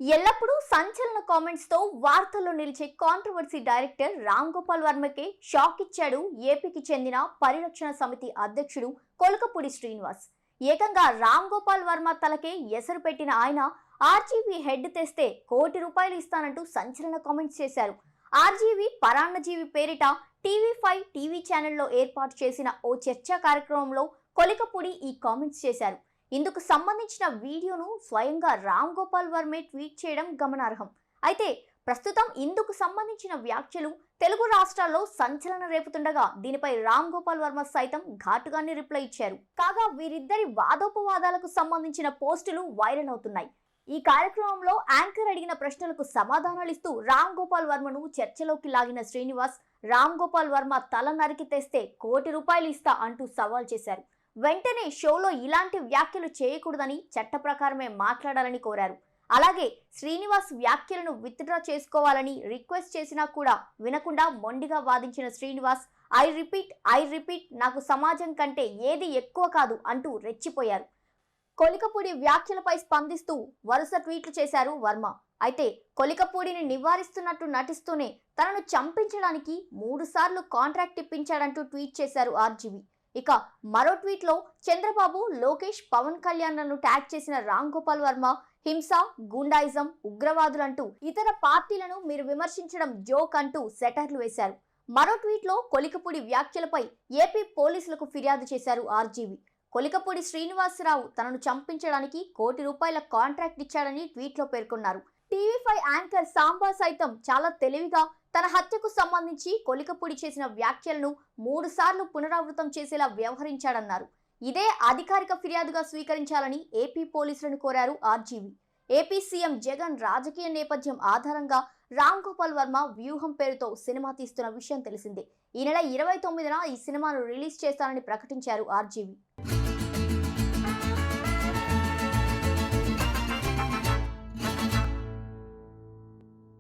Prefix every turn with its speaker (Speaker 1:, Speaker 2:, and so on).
Speaker 1: ఎల్లప్పుడూ సంచలన కామెంట్స్ తో వార్తల్లో నిలిచే కాంట్రవర్సీ డైరెక్టర్ రామ్ గోపాల్ వర్మకే షాక్ ఇచ్చాడు ఏపీకి చెందిన పరిరక్షణ సమితి అధ్యక్షుడు కొలకపూడి శ్రీనివాస్. ఏకంగా రామ్ గోపాల్ వర్మ తలకే ఎసరు పెట్టిన ఆయన ఆర్జీవీ హెడ్ తెస్తే ₹1,00,00,000 ఇస్తానంటూ సంచలన కామెంట్స్ చేశారు. ఆర్జీవీ పరాన్నజీవి పేరిట టీవీ5 టీవీ ఛానల్లో ఏర్పాటు చేసిన ఓ చర్చా కార్యక్రమంలో కొలికపూడి ఈ కామెంట్స్ చేశారు. ఇందుకు సంబంధించిన వీడియోను స్వయంగా రామ్ గోపాల్ వర్మే ట్వీట్ చేయడం గమనార్హం. అయితే ప్రస్తుతం ఇందుకు సంబంధించిన వ్యాఖ్యలు తెలుగు రాష్ట్రాల్లో సంచలనం రేపుతుండగా దీనిపై రామ్ గోపాల్ వర్మ సైతం ఘాటుగానే రిప్లై ఇచ్చారు. కాగా వీరిద్దరి వాదోపవాదాలకు సంబంధించిన పోస్టులు వైరల్ అవుతున్నాయి. ఈ కార్యక్రమంలో యాంకర్ అడిగిన ప్రశ్నలకు సమాధానాలిస్తూ రామ్ గోపాల్ వర్మను చర్చలోకి లాగిన శ్రీనివాస్ రామ్ గోపాల్ వర్మ తల నరికి తెస్తే ₹1,00,00,000 ఇస్తా అంటూ సవాల్ చేశారు. వెంటనే షోలో ఇలాంటి వ్యాఖ్యలు చేయకూడదని చట్ట ప్రకారమే మాట్లాడాలని కోరారు. అలాగే శ్రీనివాస్ వ్యాఖ్యలను విత్డ్రా చేసుకోవాలని రిక్వెస్ట్ చేసినా కూడా వినకుండా మొండిగా వాదించిన శ్రీనివాస్ ఐ రిపీట్ నాకు సమాజం కంటే ఏది ఎక్కువ కాదు అంటూ రెచ్చిపోయారు. కొలికపూడి వ్యాఖ్యలపై స్పందిస్తూ వరుస ట్వీట్లు చేశారు వర్మ. అయితే కొలికపూడిని నివారిస్తున్నట్టు నటిస్తూనే తనను చంపించడానికి 3 సార్లు కాంట్రాక్ట్ ఇప్పించాడంటూ ట్వీట్ చేశారు ఆర్జీవీ. ఇక మరో ట్వీట్ లో చంద్రబాబు, లోకేష్, పవన్ కళ్యాణ్లను ట్యాగ్ చేసిన రామ్ గోపాల్ వర్మ హింస, గూండాయిజం, ఉగ్రవాదులంటూ ఇతర పార్టీలను మీరు విమర్శించడం జోక్ అంటూ సెటర్లు వేశారు. మరో ట్వీట్ లో కొలికపూడి వ్యాఖ్యలపై ఏపీ పోలీసులకు ఫిర్యాదు చేశారు ఆర్జీవీ. కొలికపూడి శ్రీనివాసరావు తనను చంపించడానికి ₹1,00,00,000 కాంట్రాక్ట్ ఇచ్చాడని ట్వీట్ లో పేర్కొన్నారు. టీవీ5 యాంకర్ సాంబా సైతం చాలా తెలివిగా తన హత్యకు సంబంధించి కొలికపూడి చేసిన వ్యాఖ్యలను 3 సార్లు పునరావృతం చేసేలా వ్యవహరించాడన్నారు. ఇదే అధికారిక ఫిర్యాదుగా స్వీకరించాలని ఏపీ పోలీసులను కోరారు ఆర్జీవీ. ఏపీ సీఎం జగన్ రాజకీయ నేపథ్యం ఆధారంగా రామ్ గోపాల్ వర్మ వ్యూహం పేరుతో సినిమా తీస్తున్న విషయం తెలిసిందే. ఈ నెల 29న ఈ సినిమాను రిలీజ్ చేస్తానని ప్రకటించారు ఆర్జీవీ.